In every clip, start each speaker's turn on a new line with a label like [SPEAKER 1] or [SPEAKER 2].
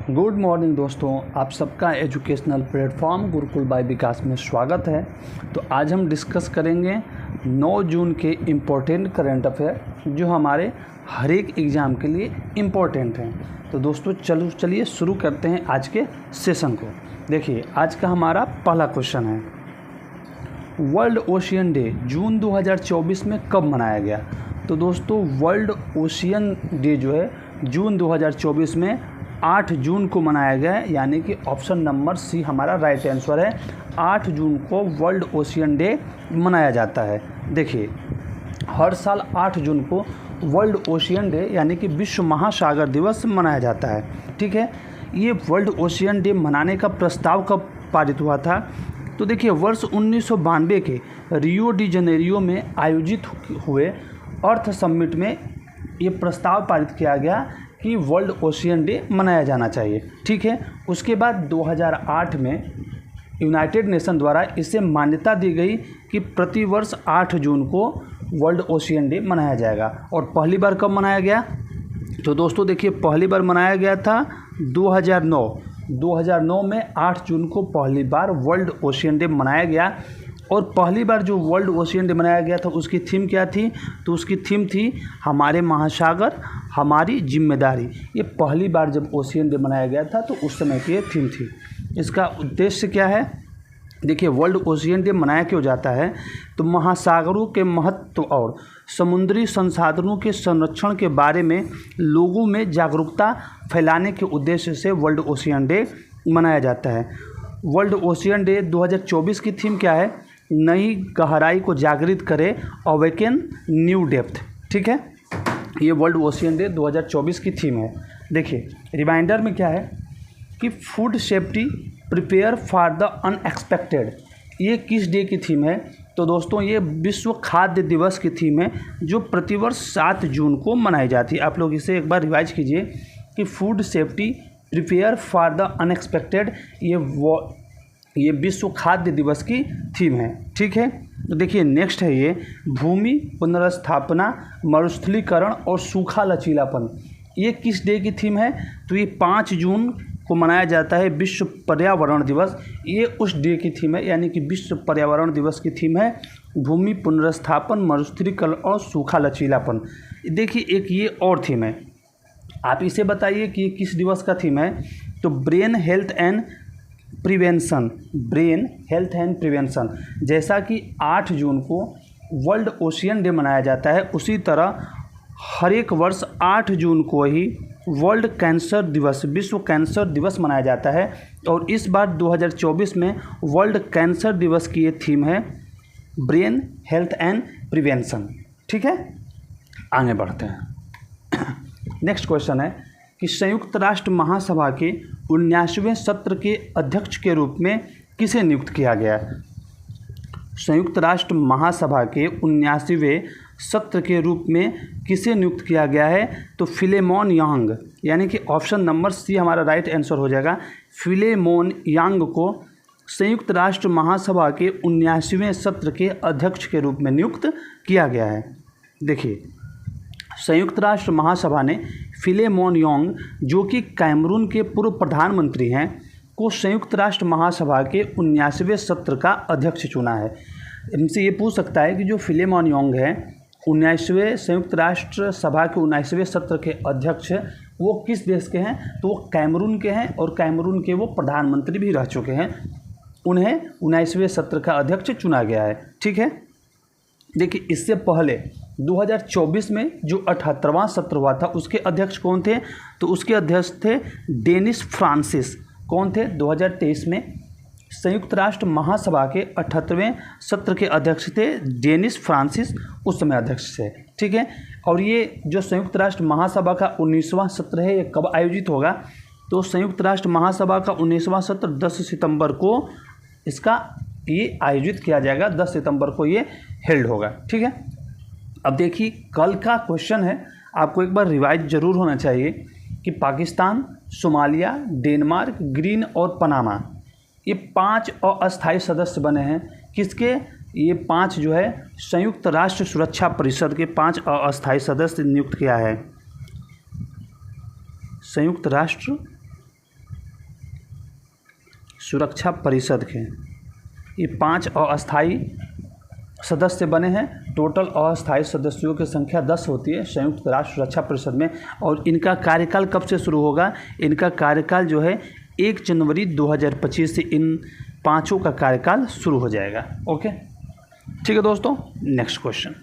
[SPEAKER 1] Good morning दोस्तों, आप सबका एजुकेशनल प्लेटफॉर्म गुरुकुल बाय विकास में स्वागत है। तो आज हम डिस्कस करेंगे 9 जून के इम्पोर्टेंट करंट अफेयर जो हमारे हर एक एग्ज़ाम के लिए इम्पोर्टेंट हैं। तो दोस्तों चलिए शुरू करते हैं आज के सेशन को। देखिए आज का हमारा पहला क्वेश्चन है, वर्ल्ड ओशियन डे जून 2024 में कब मनाया गया? तो दोस्तों वर्ल्ड ओशियन डे जो है जून 2024 में 8 जून को मनाया गया है, यानी कि ऑप्शन नंबर सी हमारा राइट आंसर है। 8 जून को वर्ल्ड ओशियन डे मनाया जाता है। देखिए हर साल 8 जून को वर्ल्ड ओशियन डे यानी कि विश्व महासागर दिवस मनाया जाता है। ठीक है, ये वर्ल्ड ओशियन डे मनाने का प्रस्ताव कब पारित हुआ था? तो देखिए वर्ष 1992 के रियो डी जनेरियो में आयोजित हुए अर्थ समिट में ये प्रस्ताव पारित किया गया कि वर्ल्ड ओशियन डे मनाया जाना चाहिए। ठीक है, उसके बाद 2008 में यूनाइटेड नेशन द्वारा इसे मान्यता दी गई कि प्रतिवर्ष 8 जून को वर्ल्ड ओशियन डे मनाया जाएगा। और पहली बार कब मनाया गया? तो दोस्तों देखिए पहली बार मनाया गया था 2009 में 8 जून को पहली बार वर्ल्ड ओशियन डे मनाया गया। और पहली बार जो वर्ल्ड ओशियन डे मनाया गया था उसकी थीम क्या थी? तो उसकी थीम थी हमारे महासागर हमारी जिम्मेदारी। ये पहली बार जब ओशियन डे मनाया गया था तो उस समय की ये थीम थी। इसका उद्देश्य क्या है? देखिए वर्ल्ड ओशियन डे मनाया क्यों जाता है? तो महासागरों के महत्व और समुद्री संसाधनों के संरक्षण के बारे में लोगों में जागरूकता फैलाने के उद्देश्य से वर्ल्ड ओशियन डे मनाया जाता है। वर्ल्ड ओशियन डे 2024 की थीम क्या है? नई गहराई को जागृत करे, अवेकन न्यू डेप्थ। ठीक है, ये वर्ल्ड ओशियन डे 2024 की थीम है। देखिए रिमाइंडर में क्या है कि food safety prepare for the unexpected, ये किस डे की थीम है? तो दोस्तों ये विश्व खाद्य दिवस की थीम है जो प्रतिवर्ष 7 जून को मनाई जाती है। आप लोग इसे एक बार रिवाइज कीजिए कि food safety prepare for the unexpected, ये विश्व खाद्य दिवस की थीम है। ठीक है, तो देखिए नेक्स्ट है ये भूमि पुनर्स्थापना, मरुस्थलीकरण और सूखा लचीलापन, ये किस डे की थीम है? तो ये 5 जून को मनाया जाता है विश्व पर्यावरण दिवस। ये उस डे की थीम है, यानी कि विश्व पर्यावरण दिवस की थीम है भूमि पुनर्स्थापन, मरुस्थलीकरण और सूखा लचीलापन। देखिए एक ये और थीम है, आप इसे बताइए कि ये किस दिवस का थीम है? तो brain health and prevention, brain health and prevention. जैसा कि 8 जून को वर्ल्ड ओशियन डे मनाया जाता है, उसी तरह हर एक वर्ष 8 जून को ही वर्ल्ड कैंसर दिवस, विश्व कैंसर दिवस मनाया जाता है। और इस बार 2024 में वर्ल्ड कैंसर दिवस की ये थीम है ब्रेन हेल्थ एंड प्रिवेंशन। ठीक है, आगे बढ़ते हैं। नेक्स्ट क्वेश्चन है कि संयुक्त राष्ट्र महासभा के 79वें सत्र के अध्यक्ष के रूप में किसे नियुक्त किया गया? संयुक्त राष्ट्र महासभा के 79वें सत्र के रूप में किसे नियुक्त किया गया है? तो फिलेमोन यांग, यानी कि ऑप्शन नंबर सी हमारा राइट आंसर हो जाएगा। फिलेमोन यांग को संयुक्त राष्ट्र महासभा के 79वें सत्र के अध्यक्ष के रूप में नियुक्त किया गया है। देखिए संयुक्त राष्ट्र महासभा ने फिलेमोन यांग, जो कि कैमरून के पूर्व प्रधानमंत्री हैं, को संयुक्त राष्ट्र महासभा के 79वें सत्र का अध्यक्ष चुना है। इनसे ये पूछ सकता है कि जो फिलेमोन यांग है 19वें संयुक्त राष्ट्र सभा के 19वें सत्र के अध्यक्ष वो किस देश के हैं? तो वो कैमरून के हैं और कैमरून के वो प्रधानमंत्री भी रह चुके हैं। उन्हें 19वें सत्र का अध्यक्ष चुना गया है। ठीक है, देखिए इससे पहले 2024 में जो 78वां सत्र हुआ था उसके अध्यक्ष कौन थे? तो उसके अध्यक्ष थे डेनिस फ्रांसिस। कौन थे? 2023 में संयुक्त राष्ट्र महासभा के 78वें सत्र के अध्यक्ष थे डेनिस फ्रांसिस, उस समय अध्यक्ष थे। ठीक है, और ये जो संयुक्त राष्ट्र महासभा का 19वां सत्र है ये कब आयोजित होगा? तो संयुक्त राष्ट्र महासभा का 19वां सत्र 10 सितंबर को इसका ये आयोजित किया जाएगा, 10 सितंबर को ये हेल्ड होगा। ठीक है, अब देखिए कल का क्वेश्चन है, आपको एक बार रिवाइज जरूर होना चाहिए कि पाकिस्तान, सोमालिया, डेनमार्क, ग्रीन और पनामा ये 5 अस्थायी सदस्य बने हैं। किसके? ये 5 जो है संयुक्त राष्ट्र सुरक्षा परिषद के 5 अस्थायी सदस्य नियुक्त किया है। संयुक्त राष्ट्र सुरक्षा परिषद के ये 5 अस्थायी सदस्य बने हैं। टोटल अस्थायी सदस्यों की संख्या 10 होती है संयुक्त राष्ट्र सुरक्षा परिषद में। और इनका कार्यकाल कब से शुरू होगा? इनका कार्यकाल जो है 1 जनवरी 2025 से इन 5 का कार्यकाल शुरू हो जाएगा। ओके, ठीक है दोस्तों। Next question,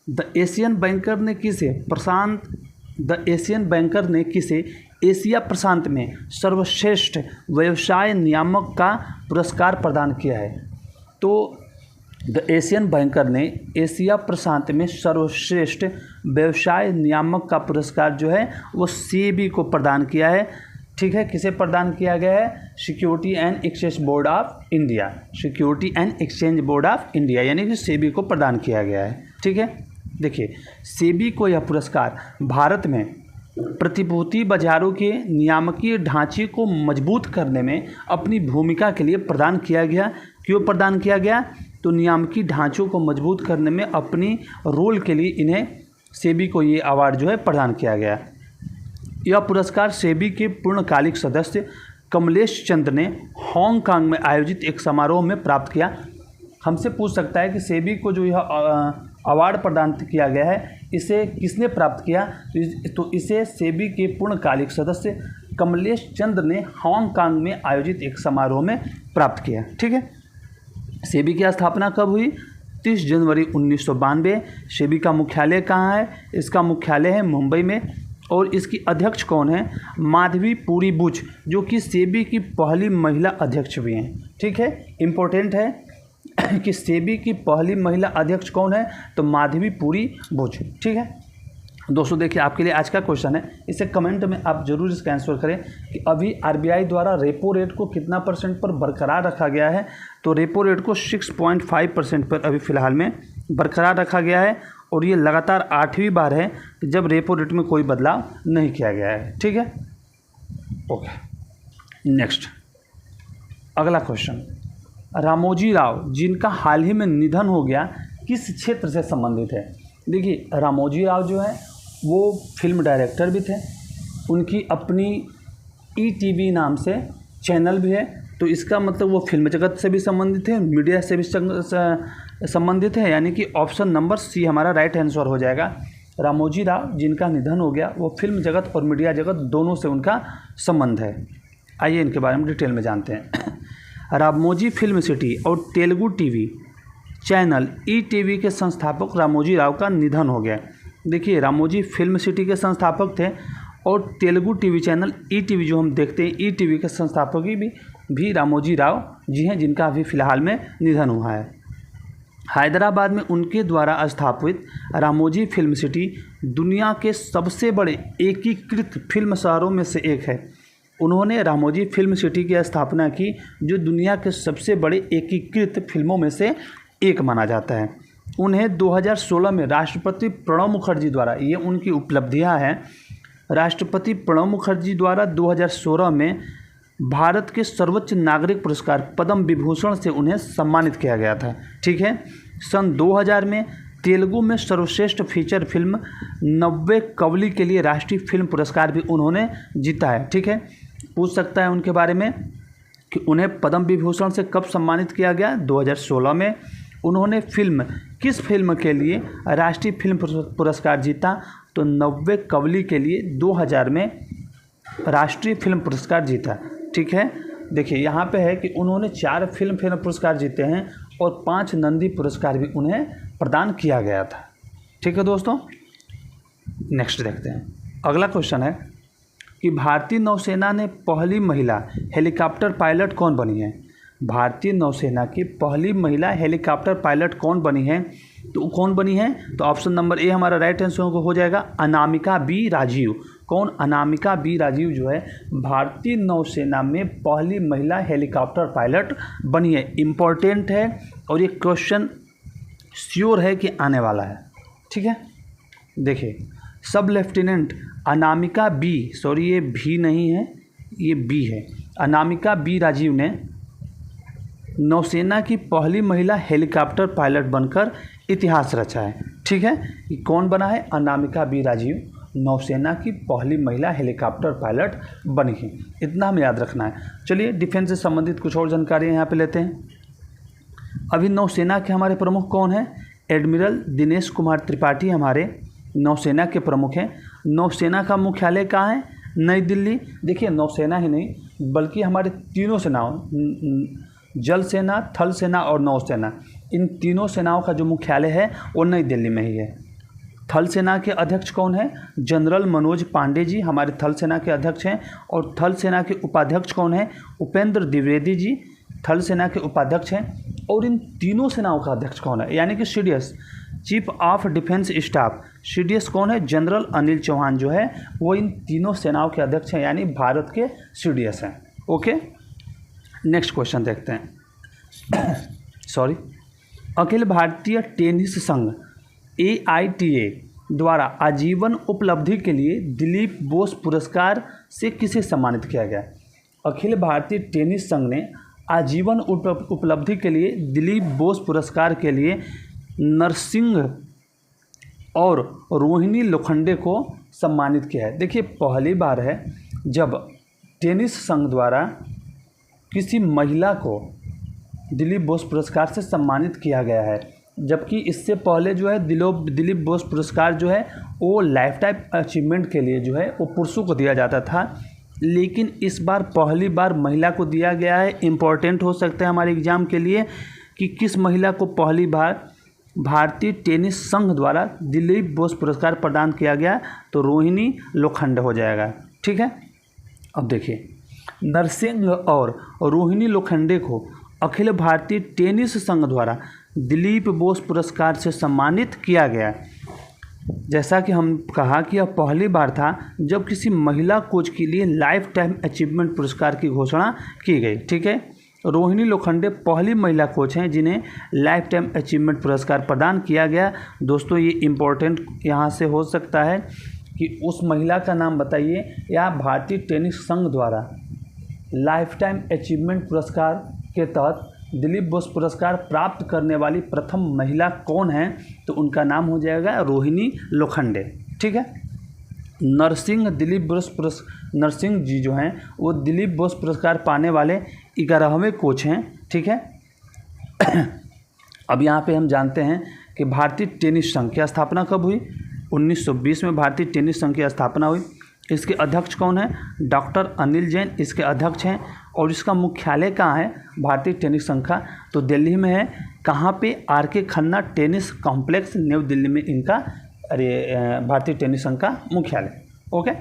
[SPEAKER 1] the Asian banker ने किसे एशिया प्रशांत में सर्वश्रेष्ठ व्यवसाय नियामक का पुरस्कार प्रदान किया है? तो द एशियन बैंकर ने एशिया प्रशांत में सर्वश्रेष्ठ व्यवसाय नियामक का पुरस्कार जो है वो सेबी को प्रदान किया है। ठीक है, किसे प्रदान किया गया है? Security and exchange board of India, security and exchange board of India यानी कि सेबी को प्रदान किया गया है। ठीक है, देखिए सेबी को यह पुरस्कार भारत में प्रतिभूति बाजारों के नियामकीय ढांचे को मजबूत करने में अपनी भूमिका के लिए प्रदान किया गया। क्यों प्रदान किया गया? तो नियामकीय ढांचों को मजबूत करने में अपनी रोल के लिए इन्हें सेबी को ये अवार्ड जो है प्रदान किया गया। यह पुरस्कार सेबी के पूर्णकालिक सदस्य कमलेश चंद्र ने हांगकांग में आयोजित एक समारोह में प्राप्त किया। हमसे पूछ सकता है कि सेबी को जो यह अवार्ड प्रदान किया गया है इसे किसने प्राप्त किया? तो इसे सेबी के पूर्णकालिक सदस्य कमलेश चंद्र ने हांगकांग में आयोजित एक समारोह में प्राप्त किया। ठीक है, सेबी की स्थापना कब हुई? 30 जनवरी 1992। सेबी का मुख्यालय कहाँ है? इसका मुख्यालय है मुंबई में। और इसकी अध्यक्ष कौन है? माधवी पुरी बुच, जो कि सेबी की पहली महिला अध्यक्ष भी हैं। ठीक है, इम्पोर्टेंट है कि सेबी की पहली महिला अध्यक्ष कौन है? तो माधवी पुरी बुच। ठीक है दोस्तों, देखिए आपके लिए आज का क्वेश्चन है, इसे कमेंट में आप जरूर इसका आंसर करें कि अभी आरबीआई द्वारा रेपो रेट को कितना % पर बरकरार रखा गया है? तो रेपो रेट को 6.5% पर अभी फ़िलहाल में बरकरार रखा गया है। और ये लगातार 8वीं बार है कि जब रेपो रेट में कोई बदलाव नहीं किया गया है। ठीक है, ओके। नेक्स्ट, अगला क्वेश्चन, रामोजी राव जिनका हाल ही में निधन हो गया किस क्षेत्र से संबंधित है? देखिए रामोजी राव जो है वो फिल्म डायरेक्टर भी थे, उनकी अपनी ईटीवी नाम से चैनल भी है। तो इसका मतलब वो फिल्म जगत से भी संबंधित है, मीडिया से भी संबंधित है, यानी कि ऑप्शन नंबर सी हमारा राइट आंसर हो जाएगा। रामोजी राव जिनका निधन हो गया वो फिल्म जगत और मीडिया जगत दोनों से उनका संबंध है। आइए इनके बारे में डिटेल में जानते हैं। रामोजी फिल्म सिटी और तेलुगु टीवी चैनल ईटीवी के संस्थापक रामोजी राव का निधन हो गया। देखिए रामोजी फिल्म सिटी के संस्थापक थे और तेलुगु टीवी चैनल ईटीवी जो हम देखते हैं ईटीवी के संस्थापक भी रामोजी राव जी हैं, जिनका अभी फ़िलहाल में निधन हुआ है। हैदराबाद में उनके द्वारा स्थापित रामोजी फिल्म सिटी दुनिया के सबसे बड़े एकीकृत फिल्म शहरों में से एक है। उन्होंने रामोजी फिल्म सिटी की स्थापना की, जो दुनिया के सबसे बड़े एकीकृत फिल्मों में से एक माना जाता है। उन्हें 2016 में राष्ट्रपति प्रणब मुखर्जी द्वारा, ये उनकी उपलब्धियां हैं, राष्ट्रपति प्रणब मुखर्जी द्वारा 2016 में भारत के सर्वोच्च नागरिक पुरस्कार पद्म विभूषण से उन्हें सम्मानित किया गया था। ठीक है, सन 2000 में तेलुगु में सर्वश्रेष्ठ फीचर फिल्म नव्वे कवली के लिए राष्ट्रीय फिल्म पुरस्कार भी उन्होंने जीता है। ठीक है, पूछ सकता है उनके बारे में कि उन्हें पद्म विभूषण से कब सम्मानित किया गया? 2016 में। उन्होंने किस फिल्म के लिए राष्ट्रीय फिल्म पुरस्कार जीता? तो नव्वे कवली के लिए 2000 में राष्ट्रीय फिल्म पुरस्कार जीता। ठीक है, देखिए यहाँ पे है कि उन्होंने 4 फिल्म पुरस्कार जीते हैं और 5 नंदी पुरस्कार भी उन्हें प्रदान किया गया था। ठीक है दोस्तों, नेक्स्ट देखते हैं। अगला क्वेश्चन है कि भारतीय नौसेना ने पहली महिला हेलीकॉप्टर पायलट कौन बनी है? भारतीय नौसेना की पहली महिला हेलीकॉप्टर पायलट कौन बनी है? तो कौन बनी है? तो ऑप्शन नंबर ए हमारा राइट आंसर हो जाएगा अनामिका बी राजीव। कौन? अनामिका बी राजीव जो है भारतीय नौसेना में पहली महिला हेलीकॉप्टर पायलट बनी है। इम्पोर्टेंट है और ये क्वेश्चन श्योर है कि आने वाला है। ठीक है, देखिए सब लेफ्टिनेंट अनामिका बी, सॉरी ये भी नहीं है, ये बी है, अनामिका बी राजीव ने नौसेना की पहली महिला हेलीकॉप्टर पायलट बनकर इतिहास रचा है। ठीक है, ये कौन बना है? अनामिका बी राजीव। नौसेना की पहली महिला हेलीकॉप्टर पायलट बनी थी। इतना हमें याद रखना है। चलिए डिफेंस से संबंधित कुछ और जानकारी यहाँ पे लेते हैं। अभी नौसेना के हमारे प्रमुख कौन हैं? एडमिरल दिनेश कुमार त्रिपाठी हमारे नौसेना के प्रमुख हैं। नौसेना का मुख्यालय कहाँ है? नई दिल्ली। देखिए नौसेना ही नहीं बल्कि हमारे तीनों सेनाओं, जल सेना, थल सेना और नौसेना, इन तीनों सेनाओं का जो मुख्यालय है वो नई दिल्ली में ही है। थल सेना के अध्यक्ष कौन है? जनरल मनोज पांडे जी हमारे थल सेना के अध्यक्ष हैं। और थल सेना के उपाध्यक्ष कौन है? उपेंद्र द्विवेदी जी थल सेना के उपाध्यक्ष हैं। और इन तीनों सेनाओं का अध्यक्ष कौन है? यानी कि CDS, chief of defence staff, CDS कौन है? जनरल अनिल चौहान जो है वो इन तीनों सेनाओं के अध्यक्ष हैं, यानी भारत के सीडीएस हैं। ओके, नेक्स्ट क्वेश्चन देखते हैं। सॉरी, अखिल भारतीय टेनिस संघ AITA द्वारा आजीवन उपलब्धि के लिए दिलीप बोस पुरस्कार से किसे सम्मानित किया गया? अखिल भारतीय टेनिस संघ ने आजीवन उपलब्धि के लिए दिलीप बोस पुरस्कार के लिए नरसिंह और रोहिणी लोखंडे को सम्मानित किया है। देखिए पहली बार है जब टेनिस संघ द्वारा किसी महिला को दिलीप बोस पुरस्कार से सम्मानित किया गया है, जबकि इससे पहले जो है दिलीप बोस पुरस्कार जो है वो लाइफ टाइम अचीवमेंट के लिए जो है वो पुरुषों को दिया जाता था, लेकिन इस बार पहली बार महिला को दिया गया है। इम्पॉर्टेंट हो सकता है हमारे एग्ज़ाम के लिए कि किस महिला को पहली बार भारतीय टेनिस संघ द्वारा दिलीप बोस पुरस्कार प्रदान किया गया, तो रोहिणी लोखंडे हो जाएगा। ठीक है, अब देखिए नरसिंह और रोहिणी लोखंडे को अखिल भारतीय टेनिस संघ द्वारा दिलीप बोस पुरस्कार से सम्मानित किया गया। जैसा कि हम कहा कि यह पहली बार था जब किसी महिला कोच के लिए लाइफ टाइम अचीवमेंट पुरस्कार की घोषणा की गई। ठीक है, रोहिणी लोखंडे पहली महिला कोच हैं जिन्हें लाइफ टाइम अचीवमेंट पुरस्कार प्रदान किया गया। दोस्तों ये इम्पोर्टेंट यहाँ से हो सकता है कि उस महिला का नाम बताइए, या भारतीय टेनिस संघ द्वारा लाइफ टाइम अचीवमेंट पुरस्कार के तहत दिलीप बोस पुरस्कार प्राप्त करने वाली प्रथम महिला कौन है? तो उनका नाम हो जाएगा रोहिणी लोखंडे। ठीक है, नरसिंह जी जो हैं वो दिलीप बोस पुरस्कार पाने वाले 11वें कोच हैं। ठीक है, अब यहाँ पे हम जानते हैं कि भारतीय टेनिस संघ की स्थापना कब हुई? 1920 में भारतीय टेनिस संघ की स्थापना हुई। इसके अध्यक्ष कौन है? डॉक्टर अनिल जैन इसके अध्यक्ष हैं। और इसका मुख्यालय कहाँ है भारतीय टेनिस संघ का? तो दिल्ली में है। कहाँ पे? RK Khanna tennis complex, new Delhi में इनका भारतीय टेनिस संघ का मुख्यालय। Okay,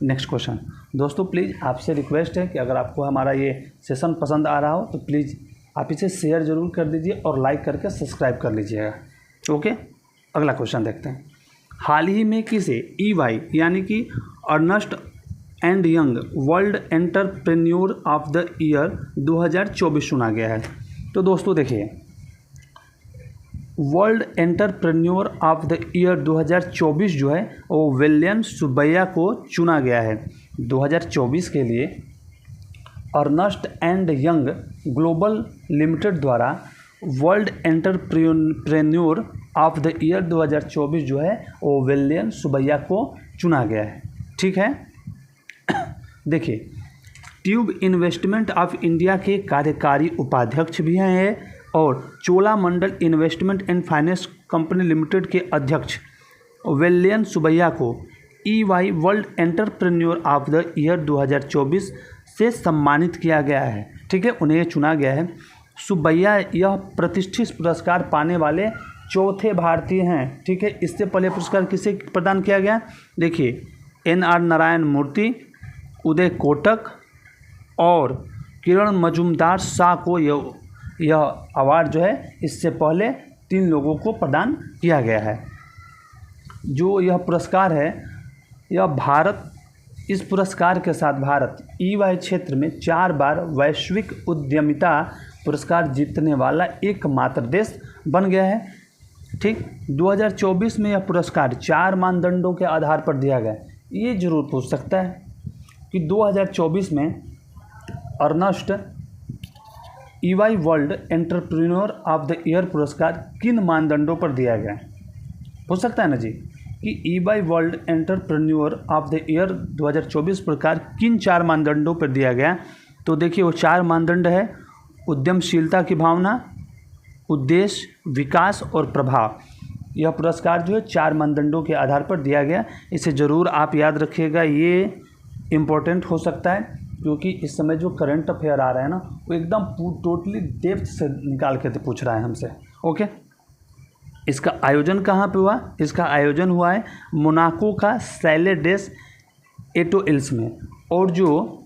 [SPEAKER 1] next question. दोस्तों प्लीज़ आपसे रिक्वेस्ट है कि अगर आपको हमारा ये सेशन पसंद आ रहा हो तो प्लीज़ आप इसे शेयर ज़रूर कर दीजिए और लाइक करके सब्सक्राइब कर लीजिएगा। ओके, अगला क्वेश्चन देखते हैं। हाल ही में किसे EY यानी कि Ernst and Young world entrepreneur of the year 2024 चुना गया है? तो दोस्तों देखिए, world entrepreneur of the year 2024 जो है वो विलियम सुब्बैया को चुना गया है। 2024 के लिए Ernst and Young global limited द्वारा world entrepreneur of the year 2024 जो है वो विलियम सुब्बैया को चुना गया है। ठीक है, देखिए ट्यूब इन्वेस्टमेंट ऑफ इंडिया के कार्यकारी उपाध्यक्ष भी हैं और Cholamandalam investment and finance company limited के अध्यक्ष विलियम सुब्बैया को EY world entrepreneur of the year 2024 से सम्मानित किया गया है। ठीक है, उन्हें चुना गया है। सुब्बैया यह प्रतिष्ठित पुरस्कार पाने वाले चौथे भारतीय हैं। ठीक है, इससे पहले पुरस्कार किसे प्रदान किया गया? देखिए NR नारायण मूर्ति, उदय कोटक और किरण मजूमदार शाह को यह अवार्ड जो है इससे पहले 3 लोगों को प्रदान किया गया है। जो यह पुरस्कार है यह भारत, इस पुरस्कार के साथ भारत EY क्षेत्र में 4 बार वैश्विक उद्यमिता पुरस्कार जीतने वाला एकमात्र देश बन गया है। ठीक, 2024 में यह पुरस्कार 4 मानदंडों के आधार पर दिया गया। ये जरूर पूछ सकता है कि 2024 में Ernst EY world entrepreneur of the year पुरस्कार किन मानदंडों पर दिया गया? पूछ सकता है ना जी। कि EY world entrepreneur of the year 2024 प्रकार किन 4 मानदंडों पर दिया गया। तो देखिए वो 4 मानदंड है, उद्यमशीलता की भावना, उद्देश्य, विकास और प्रभाव। यह पुरस्कार जो है 4 मानदंडों के आधार पर दिया गया। इसे ज़रूर आप याद रखिएगा, ये इम्पोर्टेंट हो सकता है क्योंकि इस समय जो करंट अफेयर आ रहा है ना वो एकदम टोटली डेप्थ से निकाल के पूछ रहा है हमसे। ओके, इसका आयोजन कहाँ पे हुआ? इसका आयोजन हुआ है मोनाको का सैले डेस एटोइल्स में। और जो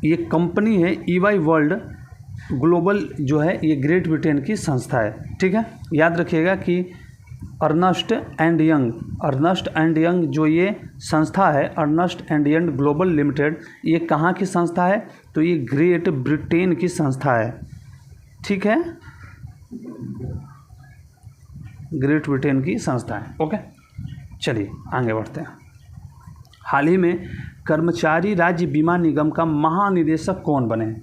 [SPEAKER 1] ये कंपनी है EY वर्ल्ड ग्लोबल जो है ये ग्रेट ब्रिटेन की संस्था है। ठीक है, याद रखिएगा कि अर्नस्ट एंड यंग जो ये संस्था है, Ernst and Young global limited, ये कहाँ की संस्था है? तो ये ग्रेट ब्रिटेन की संस्था है। ठीक है, ग्रेट ब्रिटेन की संस्था है। ओके, चलिए आगे बढ़ते हैं। हाल ही में कर्मचारी राज्य बीमा निगम का महानिदेशक कौन बने हैं?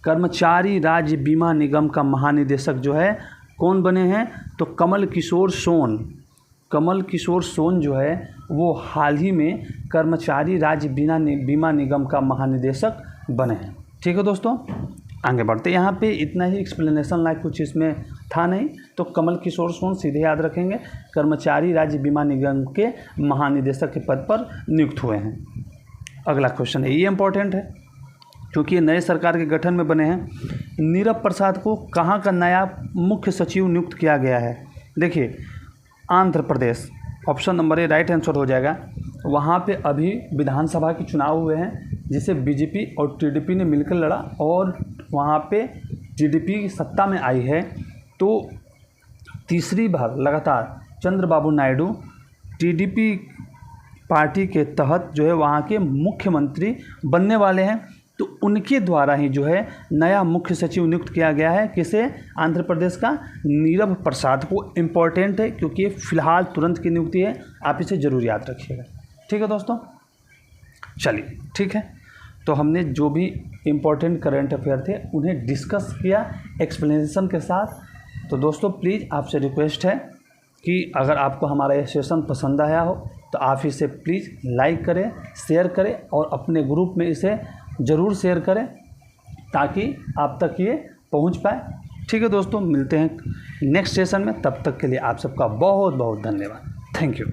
[SPEAKER 1] कर्मचारी राज्य बीमा निगम का महानिदेशक जो है कौन बने हैं? तो कमल किशोर सोन जो है वो हाल ही में कर्मचारी राज्य बीमा निगम का महानिदेशक बने हैं। ठीक है दोस्तों, आगे बढ़ते। यहाँ पे इतना ही एक्सप्लेनेशन लाइक कुछ इसमें था नहीं, तो कमल किशोर सोन सीधे याद रखेंगे, कर्मचारी राज्य बीमा निगम के महानिदेशक के पद पर नियुक्त हुए हैं। अगला क्वेश्चन है, ये इंपॉर्टेंट है क्योंकि ये नए सरकार के गठन में बने हैं। नीरव प्रसाद को कहाँ का नया मुख्य सचिव नियुक्त किया गया है? देखिए Andhra Pradesh, option number A right answer हो जाएगा। वहाँ पे अभी विधानसभा के चुनाव हुए हैं जिसे बीजेपी और टीडीपी ने मिलकर लड़ा और वहाँ पे टीडीपी सत्ता में आई है। तो तीसरी बार लगातार चंद्रबाबू नायडू टीडीपी पार्टी के तहत जो है वहाँ के मुख्यमंत्री बनने वाले हैं। तो उनके द्वारा ही जो है नया मुख्य सचिव नियुक्त किया गया है। किसे? आंध्र प्रदेश का नीरव प्रसाद को। इम्पॉर्टेंट है क्योंकि ये फिलहाल तुरंत की नियुक्ति है, आप इसे ज़रूर याद रखिएगा। ठीक है दोस्तों, चलिए ठीक है, तो हमने जो भी इम्पोर्टेंट करंट अफेयर थे उन्हें डिस्कस किया एक्सप्लेनेशन के साथ। तो दोस्तों प्लीज़ आपसे रिक्वेस्ट है कि अगर आपको हमारा यह सेशन पसंद आया हो तो आप इसे प्लीज़ लाइक करें, शेयर करें और अपने ग्रुप में इसे ज़रूर शेयर करें ताकि आप तक ये पहुंच पाए। ठीक है दोस्तों, मिलते हैं नेक्स्ट सेशन में, तब तक के लिए आप सबका बहुत बहुत धन्यवाद। Thank you.